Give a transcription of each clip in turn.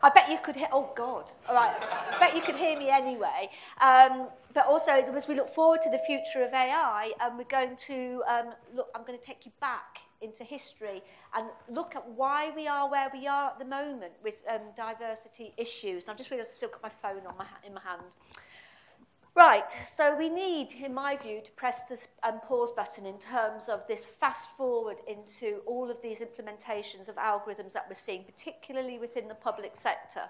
I bet you could hear, oh God, all right, I bet you could hear me anyway. But also, as we look forward to the future of AI, we're going to I'm going to take you back into history and look at why we are where we are at the moment with diversity issues. And I've just realised I've still got my phone in my hand. Right, so we need, in my view, to press this pause button in terms of this fast forward into all of these implementations of algorithms that we're seeing, particularly within the public sector.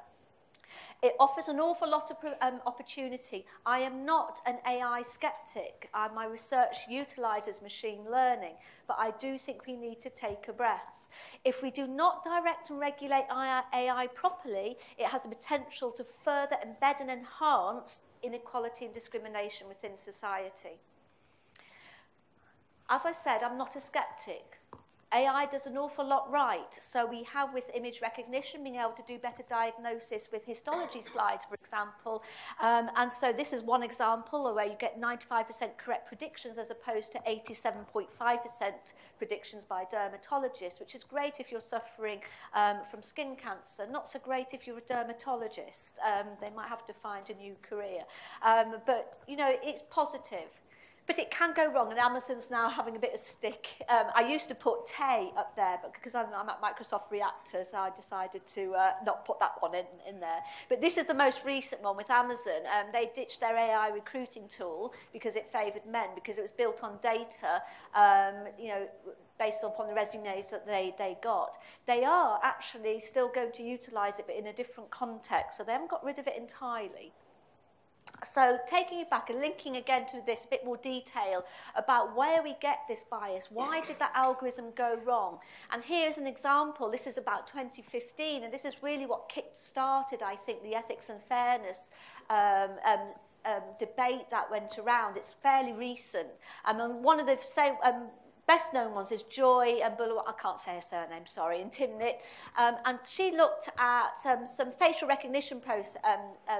It offers an awful lot of opportunity. I am not an AI skeptic. My research utilises machine learning, but I do think we need to take a breath. If we do not direct and regulate AI properly, it has the potential to further embed and enhance inequality and discrimination within society. As I said, I'm not a skeptic. AI does an awful lot right. So we have, with image recognition, being able to do better diagnosis with histology slides, for example. And so this is one example where you get 95% correct predictions as opposed to 87.5% predictions by dermatologists, which is great if you're suffering from skin cancer. Not so great if you're a dermatologist. They might have to find a new career. But, you know, it's positive. But it can go wrong, and Amazon's now having a bit of stick. I used to put Tay up there, but because I'm at Microsoft Reactors, I decided to not put that one in there. But this is the most recent one with Amazon. They ditched their AI recruiting tool because it favoured men, because it was built on data, you know, based upon the resumes that they got. They are actually still going to utilise it, but in a different context, so they haven't got rid of it entirely. So taking you back and linking again to this bit more detail about where we get this bias, why did that algorithm go wrong? And here's an example. This is about 2015, and this is really what kick-started, I think, the ethics and fairness debate that went around. It's fairly recent. And one of the best known ones is Joy and I can't say her surname, sorry, and Timnit. And she looked at some facial recognition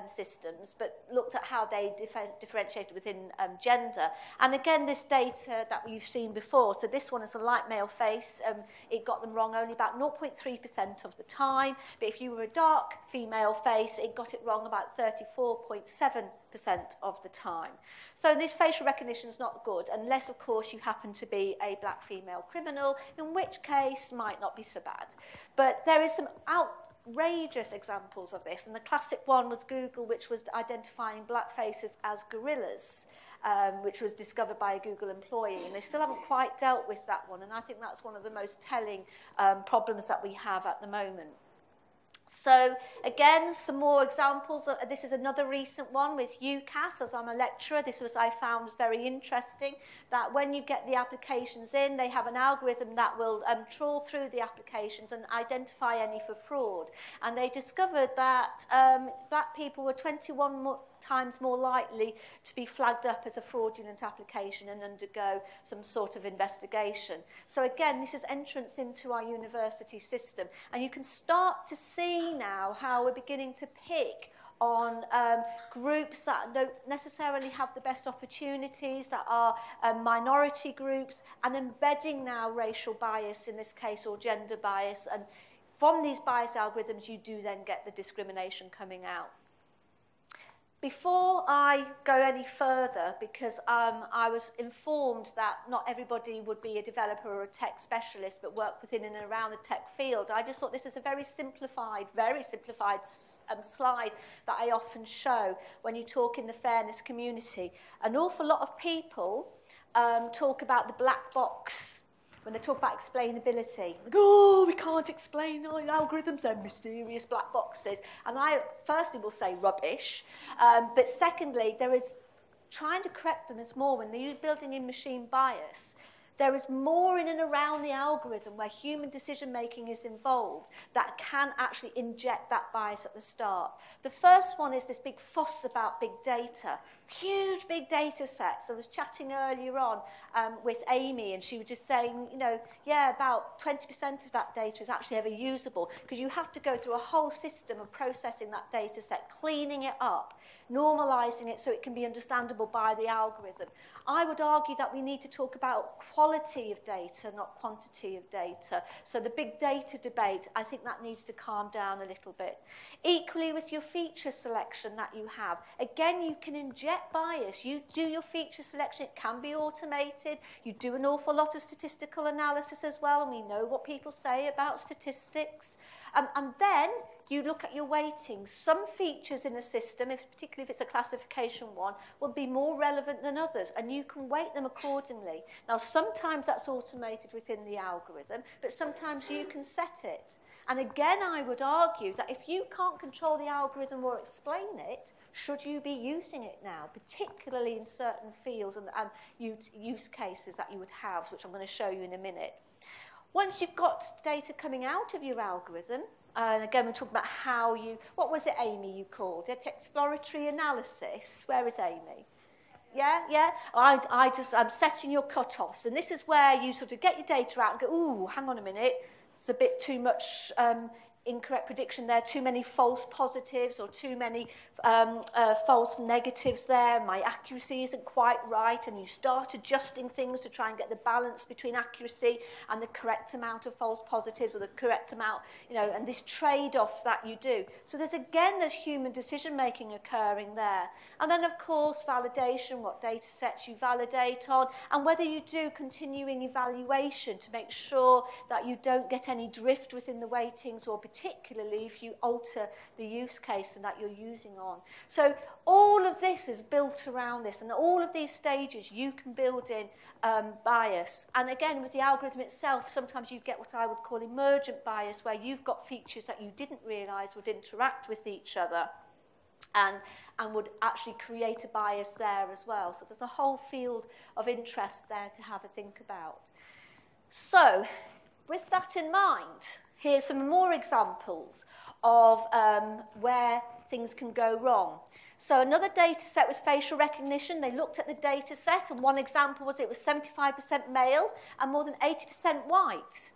systems, but looked at how they differentiated within gender. And again, this data that you've seen before, so this one is a light male face. It got them wrong only about 0.3% of the time. But if you were a dark female face, it got it wrong about 34.7% of the time. So this facial recognition is not good, unless, of course, you happen to be a black female criminal, in which case might not be so bad. But there is some outrageous examples of this, and the classic one was Google, which was identifying black faces as gorillas, which was discovered by a Google employee, and they still haven't quite dealt with that one, and I think that's one of the most telling problems that we have at the moment. So again, some more examples. This is another recent one with UCAS, as I'm a lecturer. This was, I found, very interesting, that when you get the applications in, they have an algorithm that will trawl through the applications and identify any for fraud. And they discovered that black people were 21 times more likely to be flagged up as a fraudulent application and undergo some sort of investigation. So again, this is entrance into our university system, and you can start to see now how we're beginning to pick on groups that don't necessarily have the best opportunities, that are minority groups, and embedding now racial bias in this case, or gender bias, and from these bias algorithms you do then get the discrimination coming out. Before I go any further, because I was informed that not everybody would be a developer or a tech specialist, but work within and around the tech field, I just thought this is a very simplified slide that I often show when you talk in the fairness community. An awful lot of people talk about the black box when they talk about explainability. Like, oh, we can't explain all the algorithms, they're mysterious black boxes. And I firstly will say rubbish, but secondly, there is trying to correct them is more when they're building in machine bias. There is more in and around the algorithm where human decision-making is involved that can actually inject that bias at the start. The first one is this big fuss about big data. Huge big data sets. I was chatting earlier on with Amy, and she was just saying, you know, yeah, about 20% of that data is actually ever usable, because you have to go through a whole system of processing that data set, cleaning it up, normalizing it so it can be understandable by the algorithm. I would argue that we need to talk about quality quality of data, not quantity of data. So the big data debate, I think that needs to calm down a little bit. Equally with your feature selection that you have, again, you can inject bias. You do your feature selection, it can be automated. You do an awful lot of statistical analysis as well, and we know what people say about statistics. And then you look at your weightings. Some features in a system, particularly if it's a classification one, will be more relevant than others, and you can weight them accordingly. Now, sometimes that's automated within the algorithm, but sometimes you can set it. And again, I would argue that if you can't control the algorithm or explain it, should you be using it now, particularly in certain fields and use cases that you would have, which I'm going to show you in a minute. Once you've got data coming out of your algorithm, and again, we're talking about how you, what was it, Amy, you called it? Exploratory analysis. Where is Amy? Yeah? I'm setting your cutoffs. And this is where you sort of get your data out and go, ooh, hang on a minute, it's a bit too much incorrect prediction there, too many false positives or too many false negatives there, my accuracy isn't quite right, and you start adjusting things to try and get the balance between accuracy and the correct amount of false positives or the correct amount, and this trade-off that you do. So there's human decision-making occurring there. And then, of course, validation, what data sets you validate on, and whether you do continuing evaluation to make sure that you don't get any drift within the weightings, or particularly if you alter the use case and that you're using on. So all of this is built around this, and all of these stages you can build in bias. And again, with the algorithm itself, sometimes you get what I would call emergent bias, where you've got features that you didn't realise would interact with each other and would actually create a bias there as well. So there's a whole field of interest there to have a think about. So with that in mind, here's some more examples of where things can go wrong. So another data set was facial recognition. They looked at the data set, and one example was it was 75% male and more than 80% white.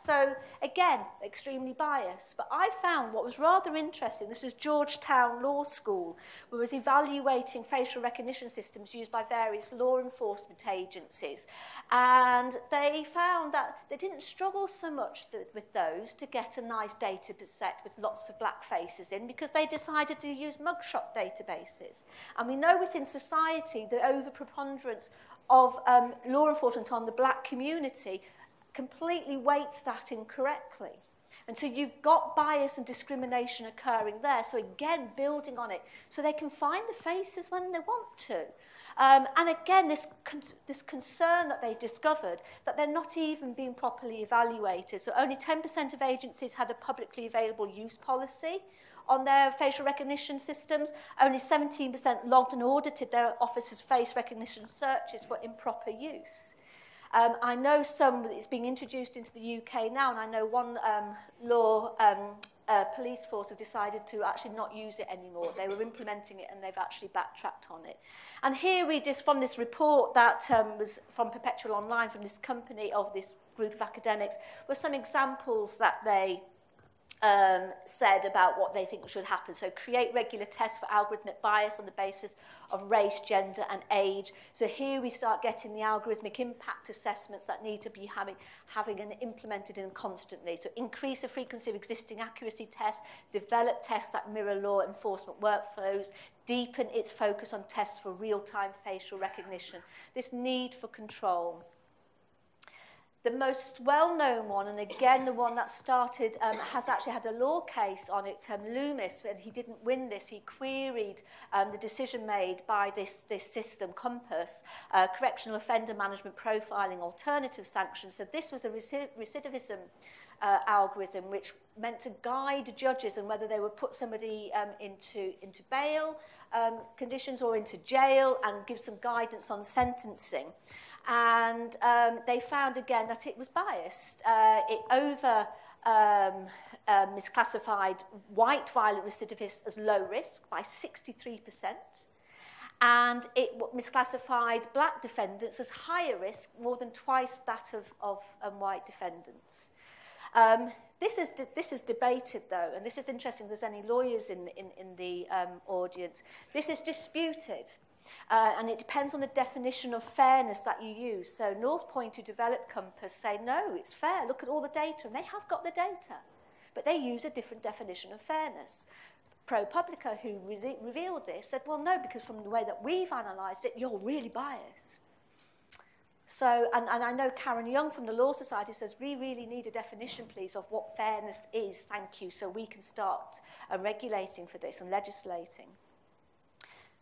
So again, extremely biased. But I found what was rather interesting, this is Georgetown Law School, who was evaluating facial recognition systems used by various law enforcement agencies. And they found that they didn't struggle so much with those to get a nice data set with lots of black faces in, because they decided to use mugshot databases. And we know within society the overpreponderance of law enforcement on the black community completely weights that incorrectly. And so you've got bias and discrimination occurring there. So again, building on it, so they can find the faces when they want to. And again, this concern that they discovered, that they're not even being properly evaluated. So only 10% of agencies had a publicly available use policy on their facial recognition systems. Only 17% logged and audited their officers' face recognition searches for improper use. I know it's being introduced into the UK now, and I know one police force have decided to actually not use it anymore. They were implementing it and they've actually backtracked on it. And here we just, from this report that was from Perpetual Online, from this company, of this group of academics, were some examples that they said about what they think should happen. So create regular tests for algorithmic bias on the basis of race, gender and age. So here we start getting the algorithmic impact assessments that need to be having and implemented in constantly. So increase the frequency of existing accuracy tests, develop tests that mirror law enforcement workflows, deepen its focus on tests for real-time facial recognition. This need for control. The most well-known one, and again the one that started, has actually had a law case on it, Loomis, and he didn't win this. He queried the decision made by this system, Compass, Correctional Offender Management Profiling Alternative Sanctions. So this was a recidivism algorithm which meant to guide judges on whether they would put somebody into bail conditions or into jail, and give some guidance on sentencing. And they found again that it was biased. It misclassified white violent recidivists as low risk by 63%, and it misclassified black defendants as higher risk, more than twice that of white defendants. This is debated, though, and this is interesting if there's any lawyers in the audience. This is disputed. And it depends on the definition of fairness that you use. So North Point, who developed Compass, say, no, it's fair. Look at all the data. And they have got the data. But they use a different definition of fairness. ProPublica, who revealed this, said, well, no, because from the way that we've analysed it, you're really biased. So, and I know Karen Young from the Law Society says, we really need a definition, please, of what fairness is, thank you, so we can start regulating for this and legislating.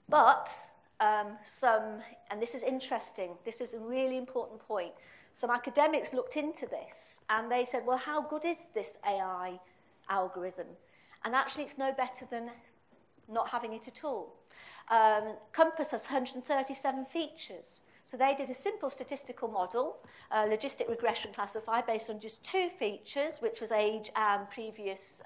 But and this is interesting, this is a really important point, some academics looked into this and they said, well, how good is this AI algorithm? And actually it's no better than not having it at all. Compass has 137 features. So they did a simple statistical model, logistic regression classifier, based on just 2 features, which was age and previous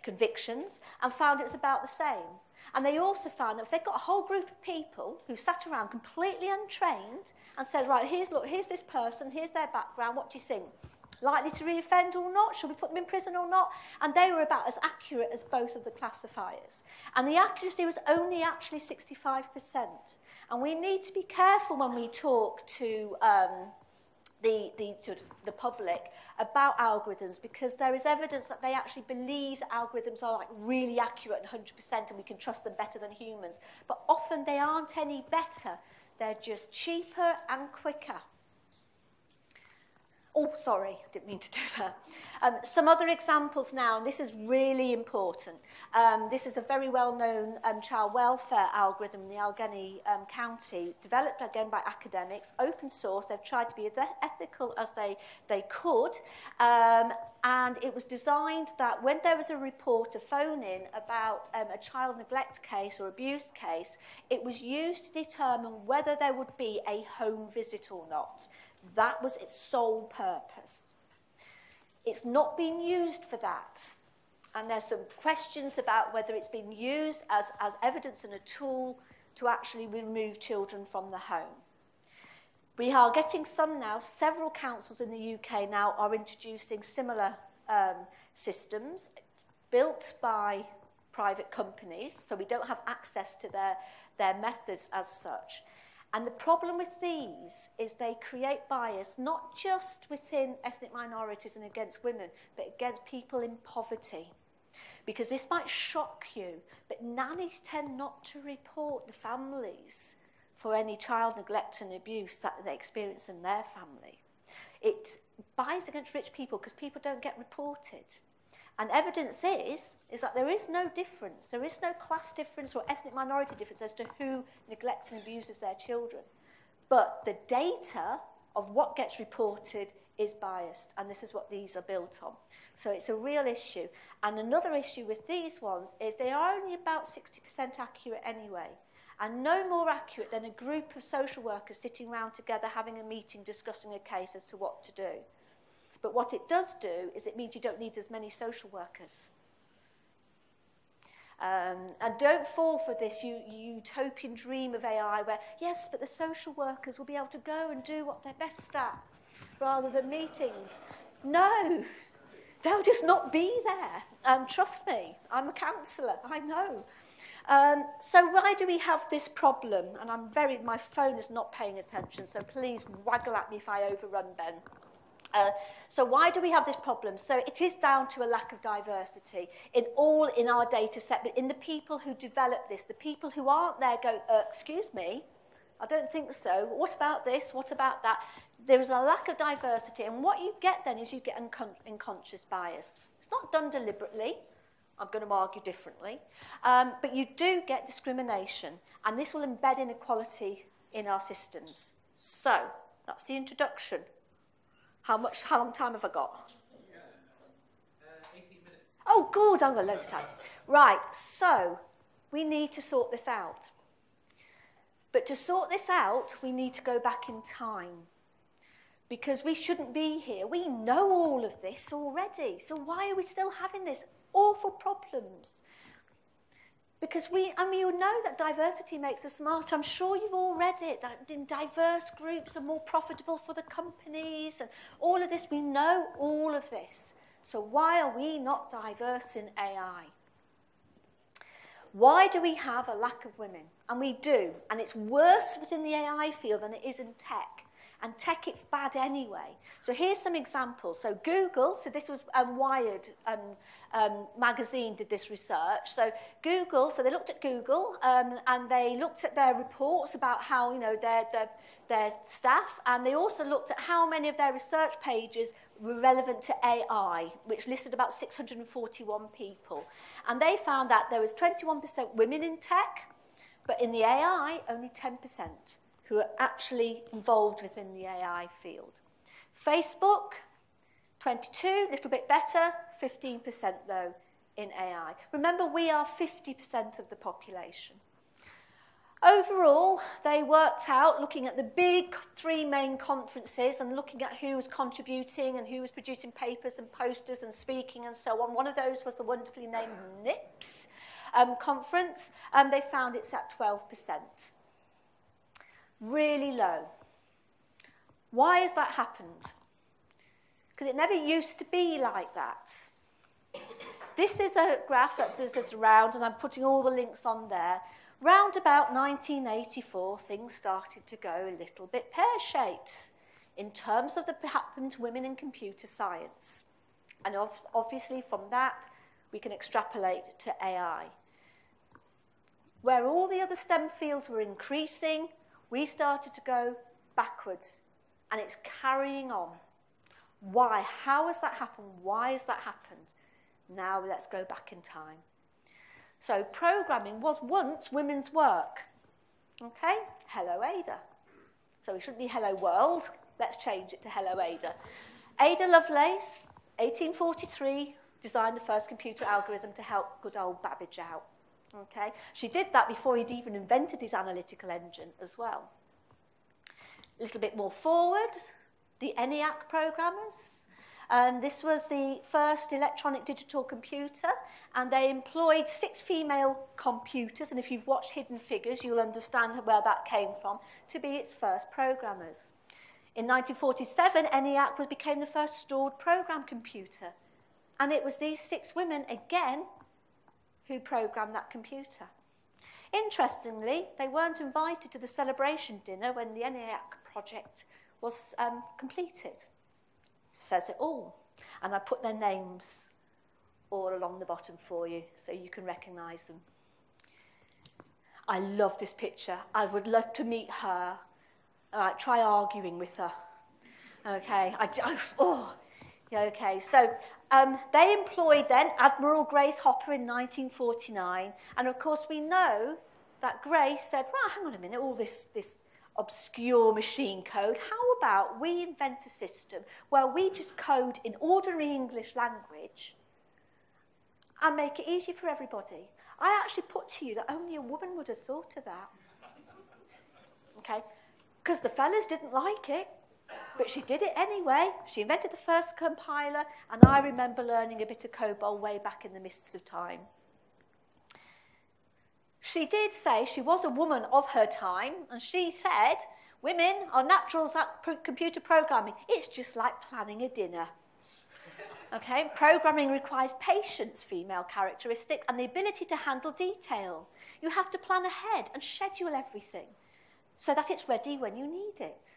convictions, and found it was about the same. And they also found that if they got a whole group of people who sat around completely untrained and said, right, here's this person, here's their background, what do you think? Likely to reoffend or not? Should we put them in prison or not? And they were about as accurate as both of the classifiers. And the accuracy was only actually 65%. And we need to be careful when we talk to the public about algorithms, because there is evidence that they actually believe that algorithms are like really accurate and 100% and we can trust them better than humans. But often they aren't any better. They're just cheaper and quicker. Oh, sorry, I didn't mean to do that. Some other examples now, and this is really important. This is a very well-known child welfare algorithm in the Allegheny County, developed again by academics, open source. They've tried to be as ethical as they could. And it was designed that when there was a report, a phone-in about a child neglect case or abuse case, it was used to determine whether there would be a home visit or not. That was its sole purpose. It's not been used for that. And there's some questions about whether it's been used as evidence and a tool to actually remove children from the home. We are getting some now, several councils in the UK now are introducing similar systems built by private companies, so we don't have access to their methods as such. And the problem with these is they create bias not just within ethnic minorities and against women, but against people in poverty. Because this might shock you, but nannies tend not to report the families for any child neglect and abuse that they experience in their family. It bias against rich people because people don't get reported. And evidence is that there is no difference. There is no class difference or ethnic minority difference as to who neglects and abuses their children. But the data of what gets reported is biased, and this is what these are built on. So it's a real issue. And another issue with these ones is they are only about 60% accurate anyway, and no more accurate than a group of social workers sitting around together having a meeting discussing a case as to what to do. But what it does do is it means you don't need as many social workers. And don't fall for this utopian dream of AI where, yes, but the social workers will be able to go and do what they're best at rather than meetings. No, they'll just not be there. Trust me, I'm a counsellor, I know. So why do we have this problem? And my phone is not paying attention, so please waggle at me if I overrun, Ben. So why do we have this problem? So it is down to a lack of diversity in our data set, but in the people who develop this, the people who aren't there go, excuse me, I don't think so. What about this? What about that? There is a lack of diversity, and what you get then is you get unconscious bias. It's not done deliberately. I'm going to argue differently. But you do get discrimination, and this will embed inequality in our systems. So that's the introduction. How long time have I got? 18 minutes. Oh, good, I've got loads of time. Right, so we need to sort this out. But to sort this out, we need to go back in time. Because we shouldn't be here. We know all of this already. So why are we still having this awful problems? Because you know that diversity makes us smart. I'm sure you've all read it, that in diverse groups are more profitable for the companies and all of this. We know all of this. So why are we not diverse in AI? Why do we have a lack of women? And we do. And it's worse within the AI field than it is in tech. And tech, it's bad anyway. So here's some examples. So Google, so this was Wired magazine did this research. So Google, so they looked at Google and they looked at their reports about how, you know, their staff, and they also looked at how many of their research pages were relevant to AI, which listed about 641 people. And they found that there was 21% women in tech, but in the AI, only 10%. Who are actually involved within the AI field. Facebook, 22, a little bit better, 15% though in AI. Remember, we are 50% of the population. Overall, they worked out, looking at the big 3 main conferences and looking at who was contributing and who was producing papers and posters and speaking and so on. One of those was the wonderfully named NIPS conference, and they found it's at 12%. Really low. Why has that happened? Because it never used to be like that. This is a graph that's around, and I'm putting all the links on there. Round about 1984, things started to go a little bit pear-shaped in terms of what happened to women in computer science. And obviously from that, we can extrapolate to AI. Where all the other STEM fields were increasing, we started to go backwards, and it's carrying on. Why? How has that happened? Why has that happened? Now let's go back in time. So programming was once women's work. Okay? Hello, Ada. So it shouldn't be hello, world. Let's change it to hello, Ada. Ada Lovelace, 1843, designed the first computer algorithm to help good old Babbage out. Okay, she did that before he'd even invented his analytical engine as well. A little bit more forward, the ENIAC programmers. This was the first electronic digital computer, and they employed 6 female computers, and if you've watched Hidden Figures, you'll understand where that came from, to be its first programmers. In 1947, ENIAC became the first stored program computer, and it was these 6 women, again, who programmed that computer. Interestingly, they weren't invited to the celebration dinner when the ENIAC project was completed. Says it all. And I put their names all along the bottom for you so you can recognise them. I love this picture. I would love to meet her. All right, try arguing with her. Okay, okay, so they employed then Admiral Grace Hopper in 1949, and of course we know that Grace said, well, hang on a minute, all this obscure machine code, how about we invent a system where we just code in ordinary English language and make it easy for everybody? I actually put to you that only a woman would have thought of that. Okay, because the fellas didn't like it. But she did it anyway. She invented the first compiler, and I remember learning a bit of COBOL way back in the mists of time. She did say she was a woman of her time, and she said, women are naturals at computer programming. It's just like planning a dinner. Okay, programming requires patience, female characteristic, and the ability to handle detail. You have to plan ahead and schedule everything so that it's ready when you need it.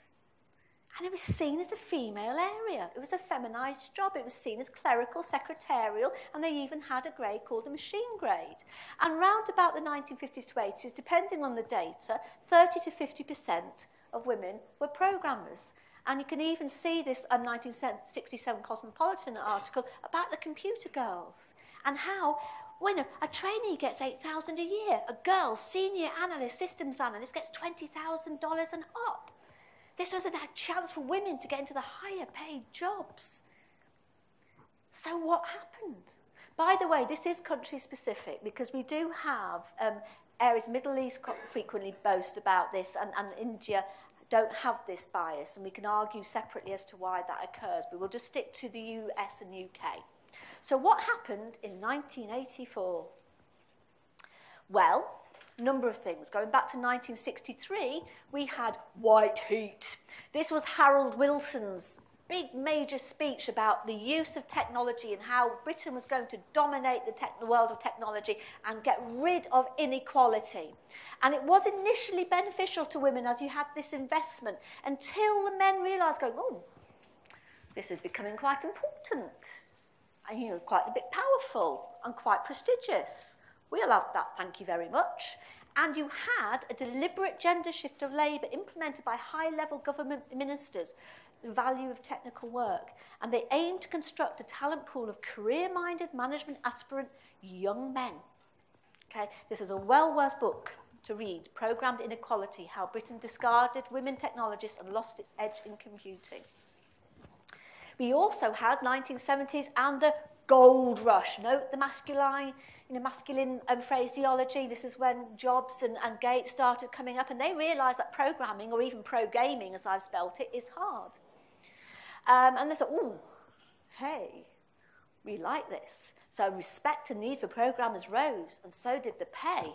And it was seen as a female area. It was a feminised job. It was seen as clerical, secretarial, and they even had a grade called a machine grade. And round about the 1950s to 80s, depending on the data, 30 to 50% of women were programmers. And you can even see this 1967 Cosmopolitan article about the computer girls and how when a trainee gets $8,000 a year, a girl, senior analyst, systems analyst, gets $20,000 and up. This was a chance for women to get into the higher paid jobs. So what happened? By the way, this is country specific because we do have areas, Middle East frequently boast about this, and India don't have this bias, and we can argue separately as to why that occurs, but we'll just stick to the US and UK. So what happened in 1984? Well, number of things. Going back to 1963, we had white heat. This was Harold Wilson's big major speech about the use of technology and how Britain was going to dominate the world of technology and get rid of inequality. And it was initially beneficial to women as you had this investment until the men realised, going, oh, this is becoming quite important and, you know, quite a bit powerful and quite prestigious. We'll have that, thank you very much. And you had a deliberate gender shift of labour implemented by high-level government ministers, the value of technical work. And they aimed to construct a talent pool of career-minded management aspirant young men. Okay, this is a well worth book to read, Programmed Inequality, How Britain Discarded Women Technologists and Lost Its Edge in Computing. We also had 1970s and the gold rush. Note the masculine phraseology. This is when Jobs and Gates started coming up, and they realised that programming, or even pro-gaming, as I've spelt it, is hard. And they thought, oh, hey, we like this. So respect and need for programmers rose, and so did the pay.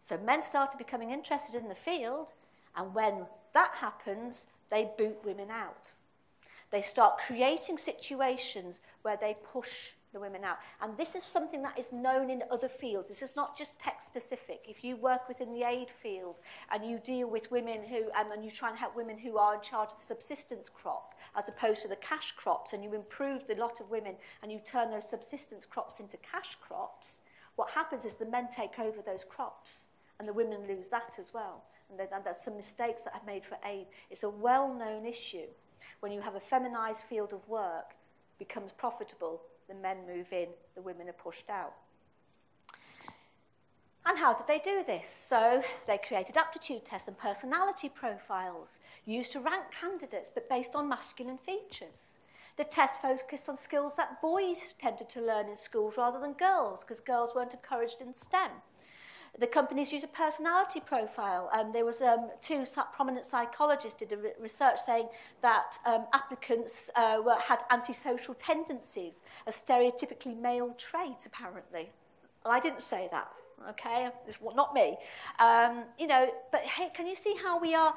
So men started becoming interested in the field, and when that happens, they boot women out. They start creating situations where they push the women out. And this is something that is known in other fields. This is not just tech-specific. If you work within the aid field and you deal with women who, and you try and help women who are in charge of the subsistence crop as opposed to the cash crops, and you improve the lot of women and you turn those subsistence crops into cash crops, what happens is the men take over those crops and the women lose that as well. And there's some mistakes that are made for aid. It's a well-known issue. When you have a feminised field of work, becomes profitable, the men move in, the women are pushed out. And how did they do this? So they created aptitude tests and personality profiles used to rank candidates, but based on masculine features. The test focused on skills that boys tended to learn in schools rather than girls, because girls weren't encouraged in STEM. The companies use a personality profile. There was two prominent psychologists did research saying that applicants had antisocial tendencies, a stereotypically male trait, apparently. I didn't say that, okay? It's not me. You know, but hey, can you see how we are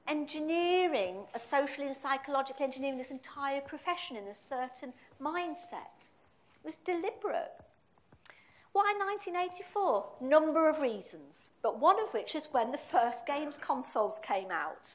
engineering, a socially and psychologically engineering this entire profession in a certain mindset? It was deliberate. Why 1984? Number of reasons, but one of which is when the first games consoles came out.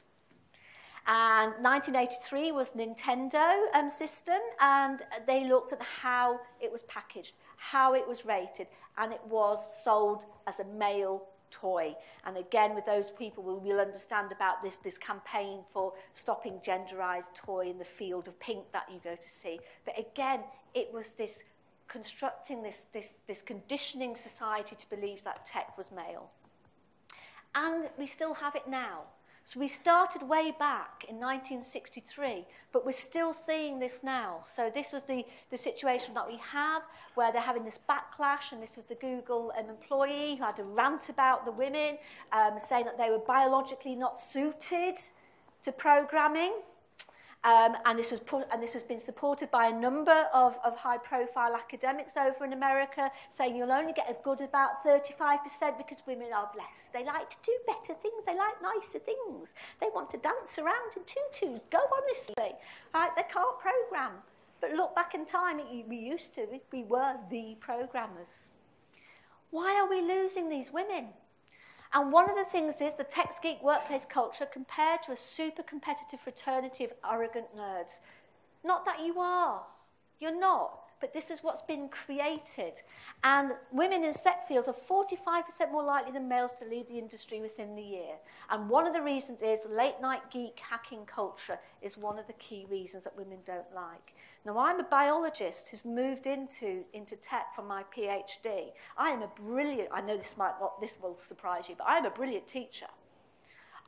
And 1983 was Nintendo system, and they looked at how it was packaged, how it was rated, and it was sold as a male toy. And again, with those people, we'll understand about this campaign for stopping genderized toy in the field of pink that you go to see. But again, it was this constructing this conditioning society to believe that tech was male. And we still have it now. So we started way back in 1963, but we're still seeing this now. So this was the situation that we have, where they're having this backlash, and this was the Google employee who had a rant about the women, saying that they were biologically not suited to programming. And this has been supported by a number of high-profile academics over in America, saying you'll only get a good about 35% because women are blessed. They like to do better things. They like nicer things. They want to dance around in tutus. Go honestly. Right? They can't program. But look back in time, we used to. We were the programmers. Why are we losing these women? And one of the things is the tech geek workplace culture compared to a super competitive fraternity of arrogant nerds. Not that you are. You're not. But this is what's been created. And women in set fields are 45% more likely than males to leave the industry within the year. And one of the reasons is late night geek hacking culture is one of the key reasons that women don't like. Now, I'm a biologist who's moved into tech from my PhD. I am a brilliant, I know this will surprise you, but I am a brilliant teacher.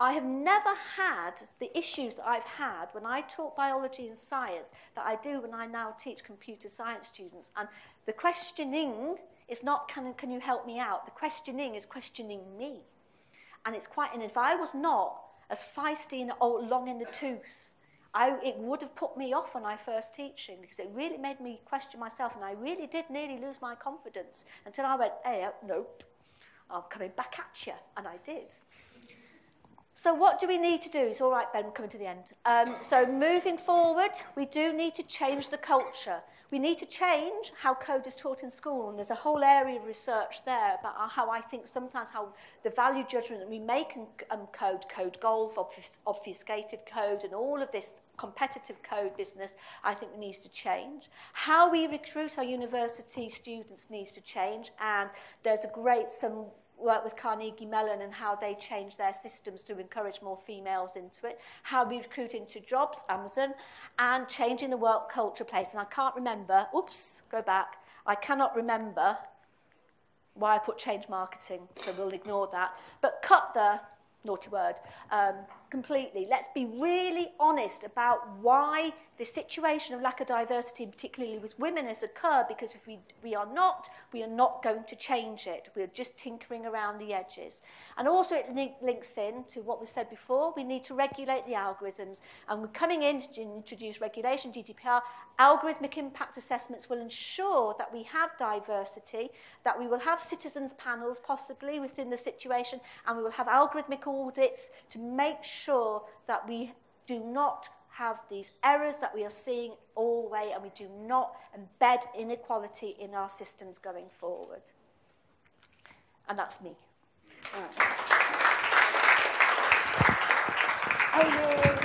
I have never had the issues that I've had when I taught biology and science that I do when I now teach computer science students. And the questioning is not, can you help me out? The questioning is questioning me. And it's quite, and if I was not as feisty and long in the tooth, it would have put me off when I first teaching, because it really made me question myself, and I really did nearly lose my confidence until I went, hey, nope, I'm coming back at you, and I did. So what do we need to do? It's all right, Ben, we're coming to the end. So moving forward, we do need to change the culture. We need to change how code is taught in school, and there's a whole area of research there about how I think sometimes how the value judgment that we make in code golf, obfuscated code, and all of this competitive code business, I think needs to change. How we recruit our university students needs to change, and there's some work with Carnegie Mellon and how they change their systems to encourage more females into it, how we recruit into jobs, Amazon, and changing the work culture place. And I can't remember, I cannot remember why I put change marketing, so we'll ignore that. But cut the, naughty word, completely. Let's be really honest about why the situation of lack of diversity, particularly with women, has occurred, because if we are not going to change it. We're just tinkering around the edges. And also it links in to what was said before. We need to regulate the algorithms. And we're coming in to introduce regulation, GDPR. Algorithmic impact assessments will ensure that we have diversity, that we will have citizens panels possibly within the situation, and we will have algorithmic audits to make sure that we do not have these errors that we are seeing all the way, and we do not embed inequality in our systems going forward. And that's me. All right.